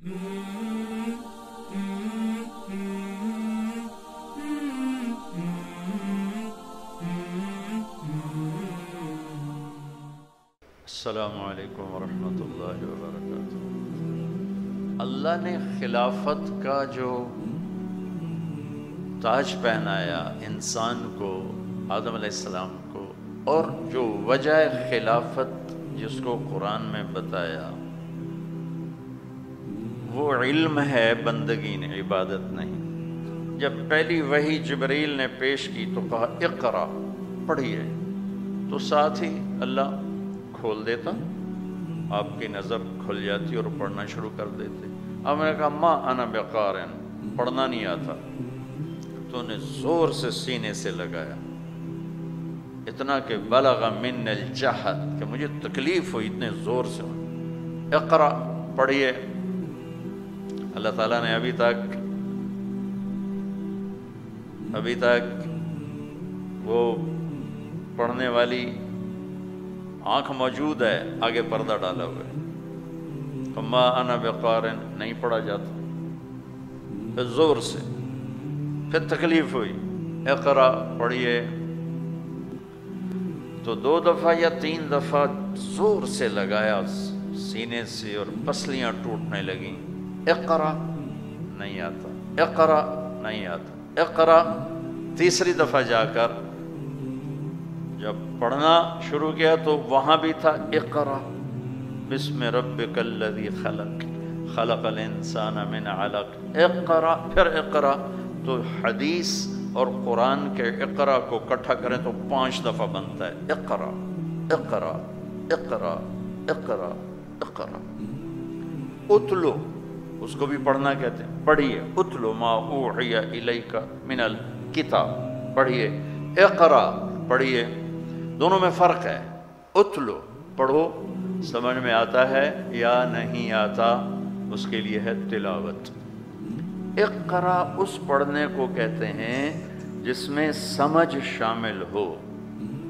السلام علیکم ورحمۃ اللہ وبرکاتہ۔ اللہ نے خلافت کا جو تاج پہنایا انسان کو، آدم علیہ السلام کو، اور جو وجہ خلافت جس کو قرآن میں بتایا وہ علم ہے، بندگی نے، عبادت نہیں۔ جب پہلی وحی جبریل نے پیش کی تو کہا اقرا، پڑھیے، تو ساتھ ہی اللہ کھول دیتا، آپ کی نظر کھل جاتی اور پڑھنا شروع کر دیتے۔ اب میں نے کہا ما انا بقارن، پڑھنا نہیں آتا، تو نے زور سے سینے سے لگایا، اتنا کہ بلغ من الجہد، کہ مجھے تکلیف ہوئی اتنے زور سے۔ اقرا، پڑھیے۔ اللہ تعالیٰ نے ابھی تک وہ پڑھنے والی آنکھ موجود ہے، آگے پردہ ڈالا ہوا ہے، ما انا بقارن نہیں پڑھا جاتا، پھر زور سے، پھر تکلیف ہوئی، اقرا، پڑھیے، تو 2 دفعہ یا 3 دفعہ زور سے لگایا سینے سے اور پسلیاں ٹوٹنے لگیں۔ اقرا، نہیں آتا، اقرا، نہیں آتا، اقرا۔ تیسری دفعہ جا کر جب پڑھنا شروع کیا تو وہاں بھی تھا اقرا بسم ربک الذی خلق، خلق الانسان من علق، اقرا، پھر اقرا۔ تو حدیث اور قرآن کے اقرا کو اکٹھا کریں تو 5 دفعہ بنتا ہے، اقرا، اقرا، اقرا، اقرا، اقرا۔ اتلو، اس کو بھی پڑھنا کہتے ہیں، پڑھیے، اتلو ما اوحی الیک من الکتاب، پڑھیے، اقرا، پڑھیے۔ دونوں میں فرق ہے، اتلو، پڑھو، سمجھ میں آتا ہے یا نہیں آتا، اس کے لیے ہے تلاوت۔ اقرا اس پڑھنے کو کہتے ہیں جس میں سمجھ شامل ہو،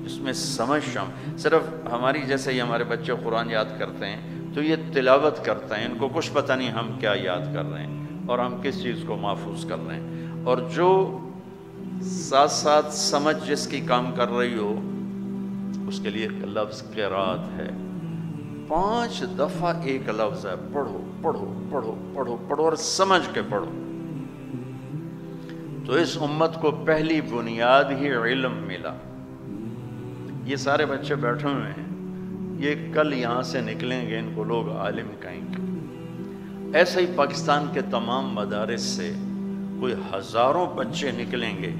جس میں سمجھ شامل، صرف ہماری جیسے ہی ہمارے بچے قرآن یاد کرتے ہیں تو یہ تلاوت کرتے ہیں، ان کو کچھ پتہ نہیں ہم کیا یاد کر رہے ہیں اور ہم کس چیز کو محفوظ کر رہے ہیں، اور جو ساتھ ساتھ سمجھ جس کی کام کر رہی ہو اس کے لیے ایک لفظ قرات ہے۔ 5 دفعہ ایک لفظ ہے، پڑھو، پڑھو، پڑھو، پڑھو، پڑھو اور سمجھ کے پڑھو۔ تو اس امت کو پہلی بنیاد ہی علم ملا۔ یہ سارے بچے بیٹھے ہوئے ہیں، یہ کل یہاں سے نکلیں گے، ان کو لوگ عالم کہیں گے۔ ایسے ہی پاکستان کے تمام مدارس سے کوئی ہزاروں بچے نکلیں گے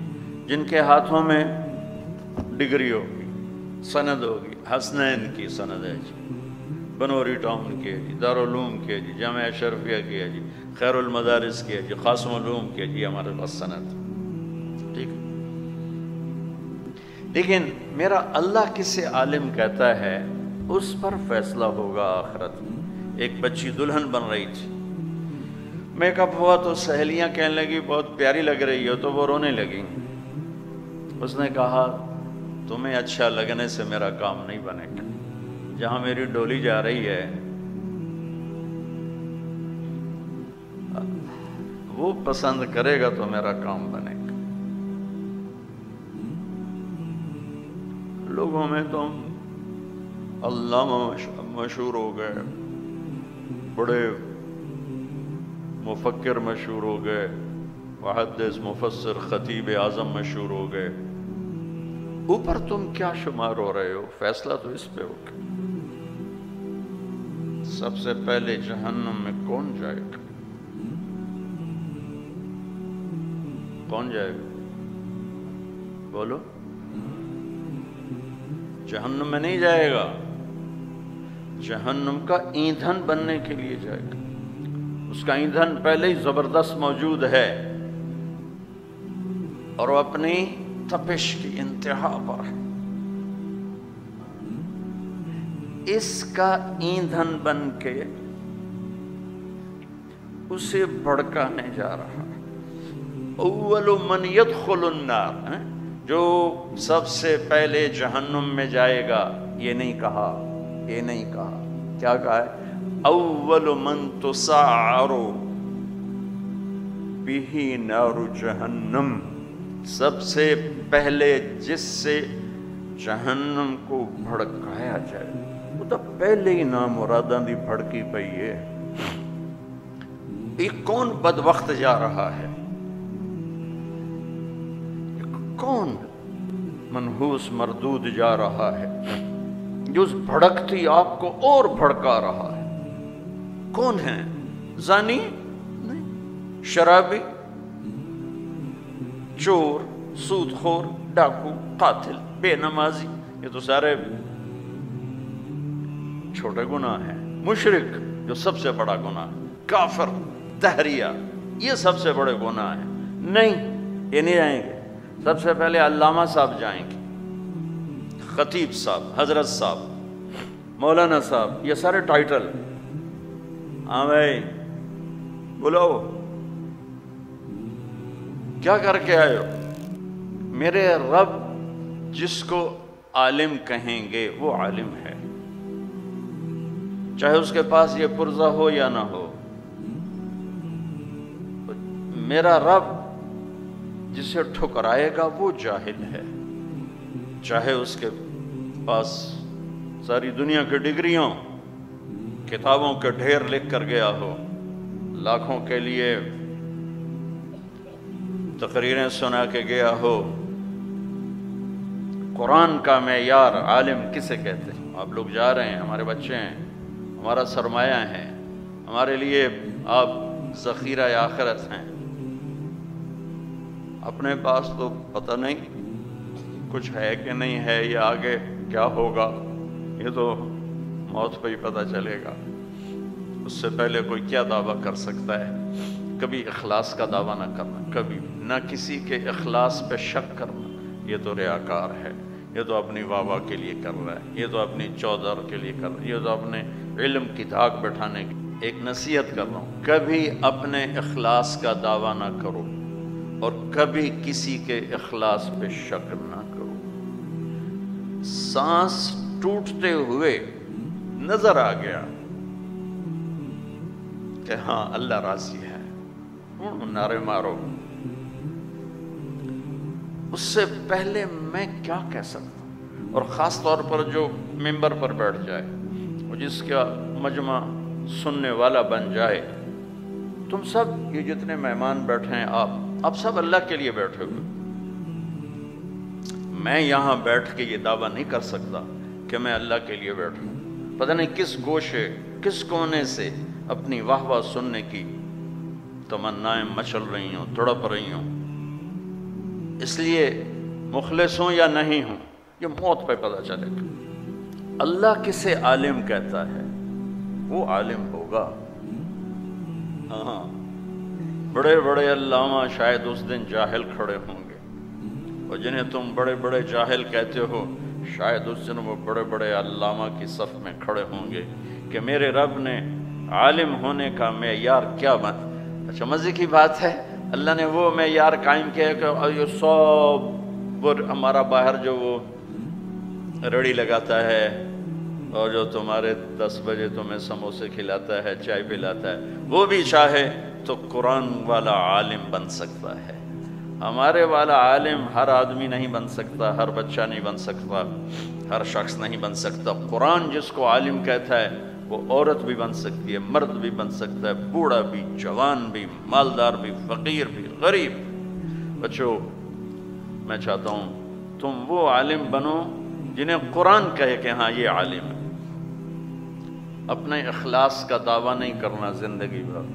جن کے ہاتھوں میں ڈگری ہوگی، سند ہوگی، حسنین کی سند ہے جی، بنوری ٹاؤن کی ہے جی، دارالعلوم کی ہے جی، جامعہ اشرفیہ کی ہے جی، خیر المدارس کی ہے جی، قاسم علوم کی ہے جی، ہمارے پاس سند، ٹھیک ہے۔ لیکن میرا اللہ کسے عالم کہتا ہے اس پر فیصلہ ہوگا آخرت میں۔ ایک بچی دلہن بن رہی تھی، میک اپ ہوا تو سہیلیاں کہنے لگی بہت پیاری لگ رہی ہو، تو وہ رونے لگی۔ اس نے کہا تمہیں اچھا لگنے سے میرا کام نہیں بنے گا، جہاں میری ڈولی جا رہی ہے وہ پسند کرے گا تو میرا کام بنے گا۔ لوگوں میں تو علامہ مشہور ہو گئے، بڑے مفکر مشہور ہو گئے، محدث، مفسر، خطیب اعظم مشہور ہو گئے، اوپر تم کیا شمار ہو رہے ہو؟ فیصلہ تو اس پہ ہوگا۔ سب سے پہلے جہنم میں کون جائے گا؟ کون جائے گا؟ بولو۔ جہنم میں نہیں جائے گا، جہنم کا ایندھن بننے کے لیے جائے گا۔ اس کا ایندھن پہلے ہی زبردست موجود ہے اور وہ اپنی تپش کی انتہا پر ہے، اس کا ایندھن بن کے اسے بھڑکانے جا رہا ہے۔ اول من يدخل النار، جو سب سے پہلے جہنم میں جائے گا، یہ نہیں کہا، یہ نہیں کہا، کیا کہا ہے؟ اول من تسعر بہ نار جہنم، سب سے پہلے جس سے جہنم کو بھڑکایا جائے، وہ تو پہلے ہی نامراداں دی بھڑکی پئی ہے۔ یہ کون بدبخت جا رہا ہے، کون منحوس مردود جا رہا ہے جو اس بھڑکتی آگ کو اور بھڑکا رہا ہے؟ کون ہے؟ زانی نہیں، شرابی، چور، سود خور، ڈاکو، قاتل، بے نمازی، یہ تو سارے چھوٹے گناہ ہیں۔ مشرک جو سب سے بڑا گناہ ہے، کافر، تہریہ، یہ سب سے بڑے گناہ ہیں۔ نہیں، یہ نہیں جائیں گے۔ سب سے پہلے علامہ صاحب جائیں گے، خطیب صاحب، حضرت صاحب، مولانا صاحب، یہ سارے ٹائٹل۔ ہاں بھائی بولو، کیا کر کے آئے ہو؟ میرے رب جس کو عالم کہیں گے وہ عالم ہے، چاہے اس کے پاس یہ پرزہ ہو یا نہ ہو۔ میرا رب جسے ٹھکرائے گا وہ جاہل ہے، چاہے اس کے پاس ساری دنیا کی ڈگریوں، کتابوں کے ڈھیر لکھ کر گیا ہو، لاکھوں کے لیے تقریریں سنا کے گیا ہو۔ قرآن کا معیار عالم کسے کہتے ہیں؟ آپ لوگ جا رہے ہیں، ہمارے بچے ہیں، ہمارا سرمایہ ہے، ہمارے لیے آپ ذخیرہ آخرت ہیں۔ اپنے پاس تو پتہ نہیں کچھ ہے کہ نہیں ہے، یا آگے کیا ہوگا، یہ تو موت پہ ہی پتہ چلے گا۔ اس سے پہلے کوئی کیا دعویٰ کر سکتا ہے؟ کبھی اخلاص کا دعویٰ نہ کرنا، کبھی نہ کسی کے اخلاص پہ شک کرنا، یہ تو ریاکار ہے، یہ تو اپنی واہ واہ کے لیے کر رہا ہے، یہ تو اپنی چودر کے لیے کر رہا ہے، یہ تو اپنے علم کی دھاک بٹھانے کی۔ ایک نصیحت کر رہا ہوں، کبھی اپنے اخلاص کا دعویٰ نہ کرو اور کبھی کسی کے اخلاص پہ شک نہ کرو۔ سانس ٹوٹتے ہوئے نظر آ گیا کہ ہاں اللہ راضی ہے، نعرے مارو۔ اس سے پہلے میں کیا کہہ سکتا ہوں؟ اور خاص طور پر جو ممبر پر بیٹھ جائے اور جس کا مجمع سننے والا بن جائے، تم سب یہ جتنے مہمان بیٹھے ہیں، آپ سب اللہ کے لیے بیٹھے ہوئے۔ میں یہاں بیٹھ کے یہ دعویٰ نہیں کر سکتا کہ میں اللہ کے لیے بیٹھوں۔ پتہ نہیں کس گوشے، کس کونے سے اپنی واہ واہ سننے کی تمنائیں مچل رہی ہوں، تڑپ رہی ہوں۔ اس لیے مخلص ہوں یا نہیں ہوں، یہ موت پہ پتہ چلے گا۔ اللہ کسے عالم کہتا ہے وہ عالم ہوگا۔ ہاں، بڑے بڑے علامہ شاید اس دن جاہل کھڑے ہوں گے، اور جنہیں تم بڑے بڑے جاہل کہتے ہو شاید اس دن وہ بڑے بڑے علامہ کی صف میں کھڑے ہوں گے کہ میرے رب نے عالم ہونے کا معیار کیا بنا۔ اچھا، مزے کی بات ہے، اللہ نے وہ معیار قائم کیا کہ یہ سب ہمارا باہر جو وہ رڑی لگاتا ہے اور جو تمہارے 10 بجے تمہیں سموسے کھلاتا ہے، چائے پلاتا ہے، وہ بھی چاہے تو قرآن والا عالم بن سکتا ہے۔ ہمارے والا عالم ہر آدمی نہیں بن سکتا، ہر بچہ نہیں بن سکتا، ہر شخص نہیں بن سکتا۔ قرآن جس کو عالم کہتا ہے وہ عورت بھی بن سکتی ہے، مرد بھی بن سکتا ہے، بوڑھا بھی، جوان بھی، مالدار بھی، فقیر بھی، غریب۔ بچوں، میں چاہتا ہوں تم وہ عالم بنو جنہیں قرآن کہے کہ ہاں یہ عالم ہے۔ اپنے اخلاص کا دعویٰ نہیں کرنا زندگی بھر،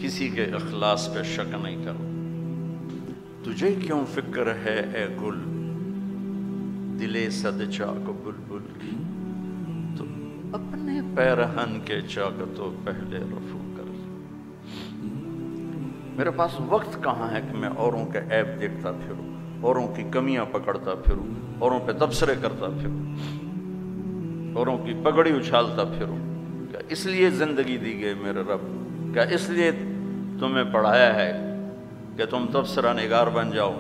کسی کے اخلاص پہ شک نہیں کرو۔ تجھے کیوں فکر ہے اے گل، دلے صد چاک بلبل کی، تو اپنے پیرہن کے چاک تو پہلے رفو کر۔ میرے پاس وقت کہاں ہے کہ میں اوروں کے عیب دیکھتا پھروں، اوروں کی کمیاں پکڑتا پھروں، اوروں پہ تبصرے کرتا پھروں، اوروں کی پگڑی اچھالتا پھروں۔ کیا اس لیے زندگی دی گئی میرے رب؟ کیا اس لیے تمہیں پڑھایا ہے کہ تم تبصرہ نگار بن جاؤ؟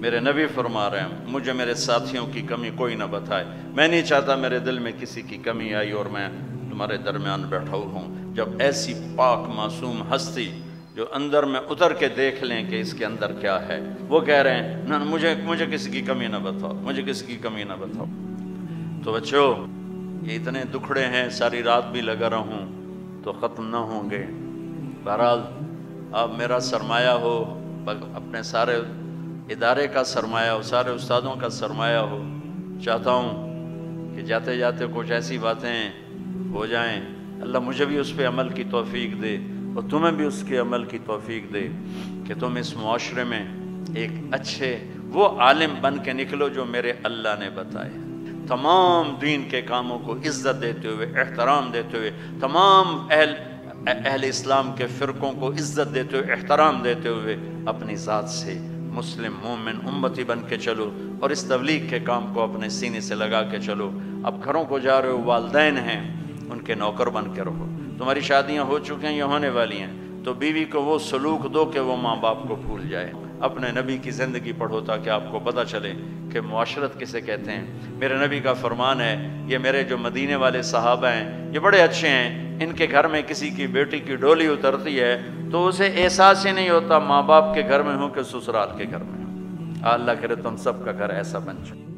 میرے نبی فرما رہے ہیں مجھے میرے ساتھیوں کی کمی کوئی نہ بتائے، میں نہیں چاہتا میرے دل میں کسی کی کمی آئی اور میں تمہارے درمیان بیٹھا ہوں۔ جب ایسی پاک معصوم ہستی جو اندر میں اتر کے دیکھ لیں کہ اس کے اندر کیا ہے، وہ کہہ رہے ہیں نہ مجھے کسی کی کمی نہ بتاؤ، مجھے کسی کی کمی نہ بتاؤ۔ تو بچوں یہ اتنے دکھڑے ہیں، ساری رات بھی لگا رہوں تو ختم نہ ہوں گے۔ بہرحال اب میرا سرمایہ ہو، اپنے سارے ادارے کا سرمایہ ہو، سارے استادوں کا سرمایہ ہو، چاہتا ہوں کہ جاتے جاتے کچھ ایسی باتیں ہو جائیں، اللہ مجھے بھی اس پہ عمل کی توفیق دے اور تمہیں بھی اس کے عمل کی توفیق دے کہ تم اس معاشرے میں ایک اچھے وہ عالم بن کے نکلو جو میرے اللہ نے بتائے، تمام دین کے کاموں کو عزت دیتے ہوئے، احترام دیتے ہوئے، تمام اہل اسلام کے فرقوں کو عزت دیتے ہوئے، احترام دیتے ہوئے، اپنی ذات سے مسلم مومن امتی بن کے چلو اور اس تبلیغ کے کام کو اپنے سینے سے لگا کے چلو۔ اب گھروں کو جا رہے ہو، والدین ہیں، ان کے نوکر بن کے رہو۔ تمہاری شادیاں ہو چکی ہیں یا ہونے والی ہیں، تو بیوی کو وہ سلوک دو کہ وہ ماں باپ کو بھول جائے۔ اپنے نبی کی زندگی پڑھو تاکہ آپ کو پتہ چلے کہ معاشرت کسے کہتے ہیں۔ میرے نبی کا فرمان ہے، یہ میرے جو مدینے والے صحابہ ہیں یہ بڑے اچھے ہیں، ان کے گھر میں کسی کی بیٹی کی ڈولی اترتی ہے تو اسے احساس ہی نہیں ہوتا ماں باپ کے گھر میں ہوں کہ سسرال کے گھر میں ہوں۔ اللہ کرے تم سب کا گھر ایسا بن جائے۔